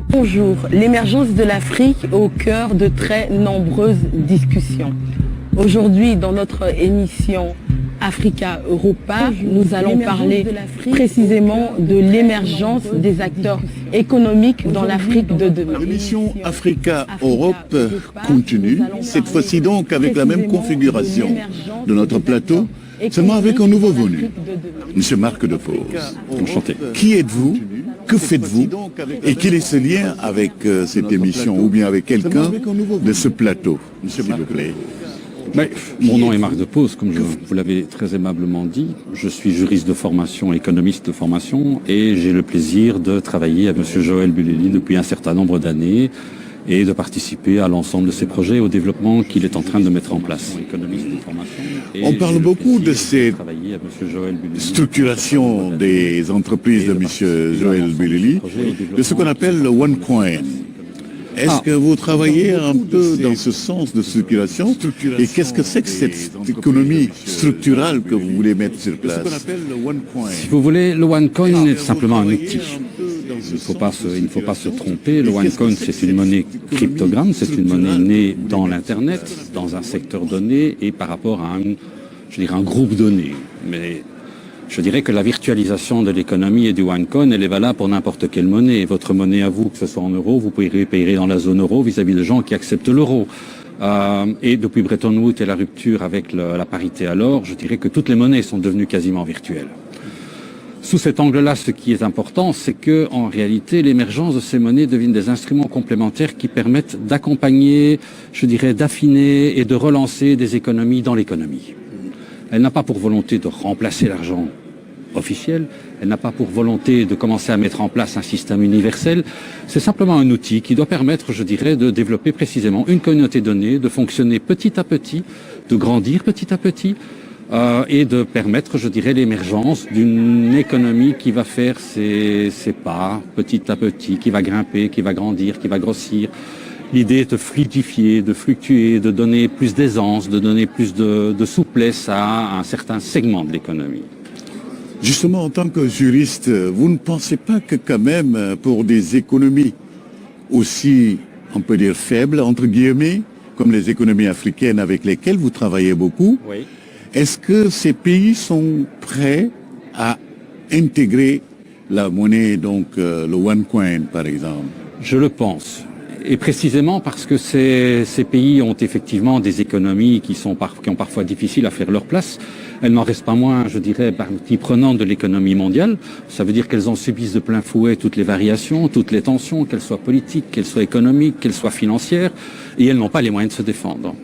Bonjour, l'émergence de l'Afrique au cœur de très nombreuses discussions. Aujourd'hui, dans notre émission Africa Europa, nous allons parler précisément de l'émergence des acteurs économiques dans l'Afrique de demain. L'émission Africa Europe continue, cette fois-ci donc avec la même configuration de notre plateau, seulement avec un nouveau venu, M. Marc Defosse. Enchanté. Qui êtes-vous? Que faites-vous? Et quel est ce lien avec cette émission ou bien avec quelqu'un de ce plateau, s'il vous plaît? Mon nom est Marc Defosse, comme vous l'avez très aimablement dit. Je suis juriste de formation, économiste de formation, et j'ai le plaisir de travailler avec M. Joël Bulelli depuis un certain nombre d'années et de participer à l'ensemble de ses projets et au développement qu'il est en train de mettre en place. On parle beaucoup de cette structuration des entreprises de M. Joël Bulelli, de ce qu'on appelle le OneCoin. Est-ce que vous travaillez un peu dans ce sens de structuration? Et qu'est-ce que c'est que cette économie structurale que vous voulez mettre sur place? Si vous voulez, le OneCoin est simplement un outil. Il ne faut pas se tromper. Le OneCoin, c'est une monnaie cryptogramme, c'est une monnaie née dans l'Internet, dans un secteur donné et par rapport à un groupe donné. Mais je dirais que la virtualisation de l'économie et du OneCoin, elle est valable pour n'importe quelle monnaie. Votre monnaie à vous, que ce soit en euros, vous payerez dans la zone euro vis-à-vis de gens qui acceptent l'euro. Et depuis Bretton Woods et la rupture avec la parité à l'or, je dirais que toutes les monnaies sont devenues quasiment virtuelles. Sous cet angle-là, ce qui est important, c'est que, en réalité, l'émergence de ces monnaies deviennent des instruments complémentaires qui permettent d'accompagner, je dirais, d'affiner et de relancer des économies dans l'économie. Elle n'a pas pour volonté de remplacer l'argent officiel, elle n'a pas pour volonté de commencer à mettre en place un système universel, c'est simplement un outil qui doit permettre, je dirais, de développer précisément une communauté donnée, de fonctionner petit à petit, de grandir petit à petit, et de permettre, je dirais, l'émergence d'une économie qui va faire ses pas petit à petit, qui va grimper, qui va grandir, qui va grossir. L'idée est de fluidifier, de fluctuer, de donner plus d'aisance, de donner plus de souplesse à un certain segment de l'économie. Justement, en tant que juriste, vous ne pensez pas que quand même, pour des économies aussi, on peut dire, faibles, entre guillemets, comme les économies africaines avec lesquelles vous travaillez beaucoup, oui. Est-ce que ces pays sont prêts à intégrer la monnaie, donc le OneCoin par exemple? Je le pense. Et précisément parce que ces pays ont effectivement des économies qui ont parfois difficile à faire leur place. Elles n'en restent pas moins, je dirais, partie prenante de l'économie mondiale. Ça veut dire qu'elles en subissent de plein fouet toutes les variations, toutes les tensions, qu'elles soient politiques, qu'elles soient économiques, qu'elles soient financières, et elles n'ont pas les moyens de se défendre.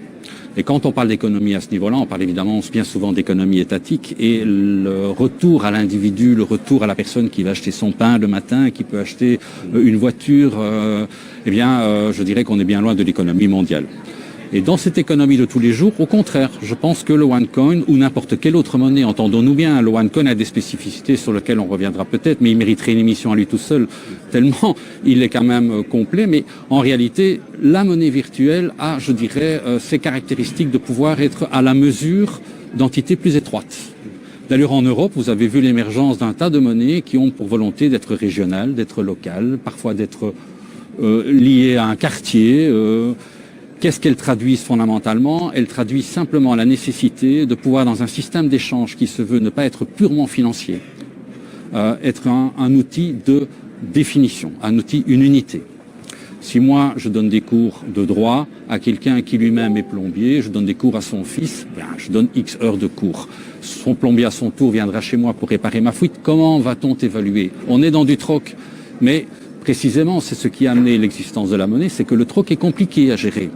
Et quand on parle d'économie à ce niveau-là, on parle évidemment bien souvent d'économie étatique, et le retour à l'individu, le retour à la personne qui va acheter son pain le matin, qui peut acheter une voiture, je dirais qu'on est bien loin de l'économie mondiale. Et dans cette économie de tous les jours, au contraire, je pense que le OneCoin ou n'importe quelle autre monnaie, entendons-nous bien, le OneCoin a des spécificités sur lesquelles on reviendra peut-être, mais il mériterait une émission à lui tout seul, tellement il est quand même complet. Mais en réalité, la monnaie virtuelle a, je dirais, ces caractéristiques de pouvoir être à la mesure d'entités plus étroites. D'ailleurs, en Europe, vous avez vu l'émergence d'un tas de monnaies qui ont pour volonté d'être régionales, d'être locales, parfois d'être liées à un quartier. Qu'est-ce qu'elles traduisent fondamentalement? Elles traduisent simplement la nécessité de pouvoir, dans un système d'échange qui se veut ne pas être purement financier, être un outil de définition, un outil, une unité. Si moi, je donne des cours de droit à quelqu'un qui lui-même est plombier, je donne des cours à son fils, je donne X heures de cours. Son plombier, à son tour, viendra chez moi pour réparer ma fuite. Comment va-t-on évaluer? On est dans du troc, mais précisément, c'est ce qui a amené l'existence de la monnaie, c'est que le troc est compliqué à gérer.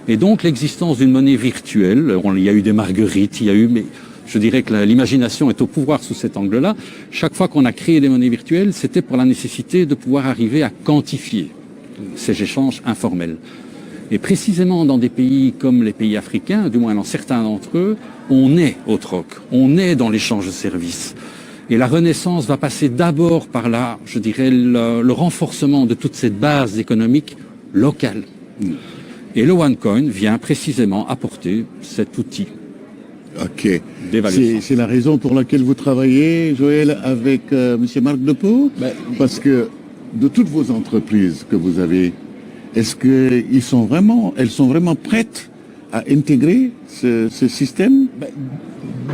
Et donc l'existence d'une monnaie virtuelle, il y a eu des marguerites, mais je dirais que l'imagination est au pouvoir sous cet angle-là. Chaque fois qu'on a créé des monnaies virtuelles, c'était pour la nécessité de pouvoir arriver à quantifier ces échanges informels. Et précisément dans des pays comme les pays africains, du moins dans certains d'entre eux, on est au troc, on est dans l'échange de services. Et la renaissance va passer d'abord par je dirais, le renforcement de toute cette base économique locale. Et le OneCoin vient précisément apporter cet outil Ok. d'évaluation. C'est la raison pour laquelle vous travaillez, Joël, avec M. Marc Depaux? Parce que de toutes vos entreprises que vous avez, est-ce qu'elles sont vraiment prêtes à intégrer ce système?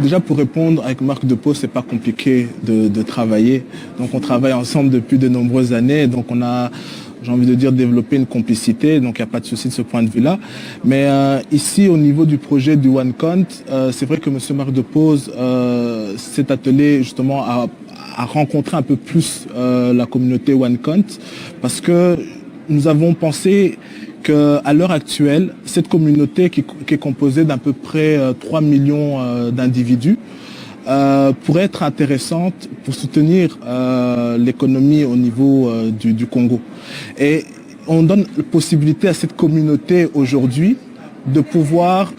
Déjà, pour répondre avec Marc Depaux, c'est pas compliqué de travailler. Donc on travaille ensemble depuis de nombreuses années. Donc on a, j'ai envie de dire, développé une complicité. Donc il n'y a pas de souci de ce point de vue-là. Mais ici, au niveau du projet du OneCount, c'est vrai que M. Marc Depaux s'est attelé justement à rencontrer un peu plus la communauté OneCount, parce que nous avons pensé qu'à l'heure actuelle, cette communauté qui est composée d'à peu près 3 millions d'individus pourrait être intéressante pour soutenir l'économie au niveau du Congo. Et on donne la possibilité à cette communauté aujourd'hui de pouvoir,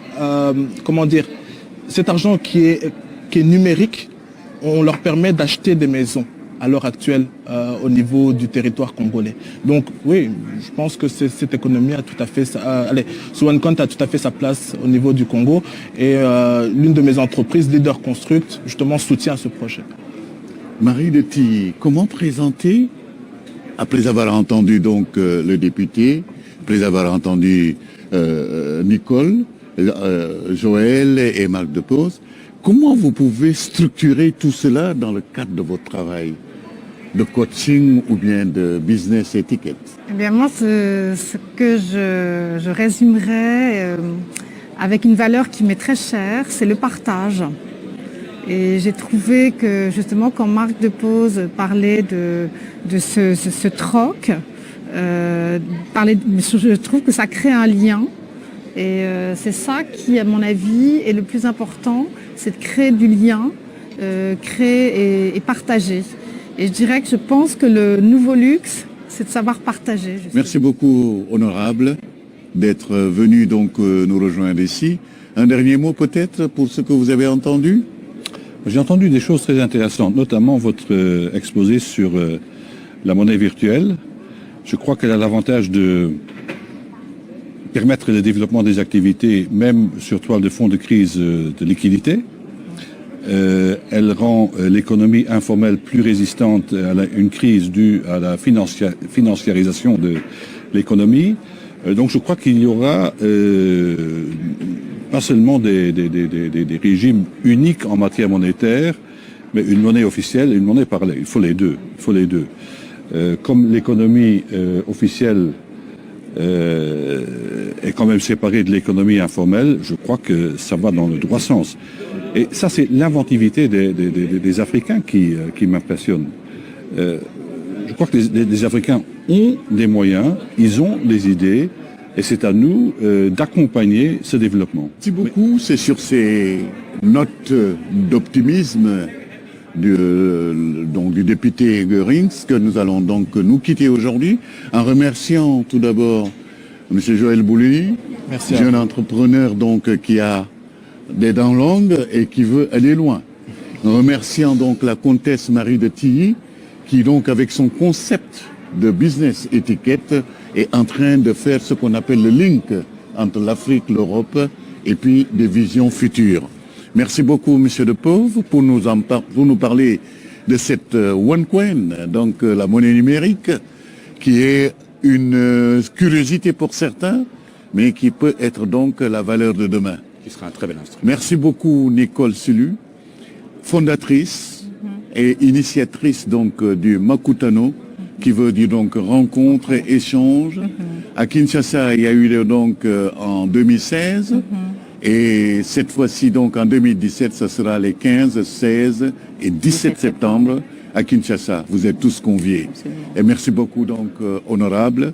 cet argent qui est numérique, on leur permet d'acheter des maisons à l'heure actuelle au niveau du territoire congolais. Donc oui, je pense que cette économie a tout à fait, ce OneCount a tout à fait sa place au niveau du Congo, et l'une de mes entreprises, Leader Construct, justement soutient ce projet. Marie de Tilly, comment présenter, après avoir entendu donc le député, après avoir entendu Nicole, Joël et Marc Depaux, comment vous pouvez structurer tout cela dans le cadre de votre travail de coaching ou bien de business etiquette? Eh bien moi, ce que je résumerais avec une valeur qui m'est très chère, c'est le partage. Et j'ai trouvé que justement quand Marc Depaux parlait de ce troc, je trouve que ça crée un lien. Et c'est ça qui, à mon avis, est le plus important, c'est de créer du lien, créer et partager. Et je dirais que je pense que le nouveau luxe, c'est de savoir partager. Justement. Merci beaucoup, honorable, d'être venu donc nous rejoindre ici. Un dernier mot peut-être pour ce que vous avez entendu? J'ai entendu des choses très intéressantes, notamment votre exposé sur la monnaie virtuelle. Je crois qu'elle a l'avantage de permettre le développement des activités, même sur toile de fond de crise de liquidité. Elle rend l'économie informelle plus résistante à une crise due à la financiarisation de l'économie. Donc je crois qu'il y aura pas seulement des régimes uniques en matière monétaire, mais une monnaie officielle et une monnaie parallèle. Il faut les deux. Comme l'économie officielle est quand même séparée de l'économie informelle, je crois que ça va dans le droit sens. Et ça, c'est l'inventivité des Africains qui m'impressionne. Je crois que les Africains ont des moyens, ils ont des idées, et c'est à nous d'accompagner ce développement. Merci beaucoup. C'est sur ces notes d'optimisme du député Goerings que nous allons donc nous quitter aujourd'hui, en remerciant tout d'abord M. Joël Boulili, jeune entrepreneur donc qui a des dents longues et qui veut aller loin. En remerciant donc la comtesse Marie de Tilly, qui donc avec son concept de business étiquette est en train de faire ce qu'on appelle le link entre l'Afrique, l'Europe et puis des visions futures. Merci beaucoup, Monsieur Depaux, pour nous parler de cette OneCoin, donc la monnaie numérique, qui est une curiosité pour certains, mais qui peut être donc la valeur de demain. Qui sera un très bel instrument. Merci beaucoup, Nicole Sulu, fondatrice et initiatrice donc du Makutano, qui veut dire donc rencontre et échange. À Kinshasa, il y a eu donc en 2016. Et cette fois-ci, donc en 2017, ce sera les 15, 16 et 17 septembre à Kinshasa. Vous êtes tous conviés. Et merci beaucoup, donc, honorable.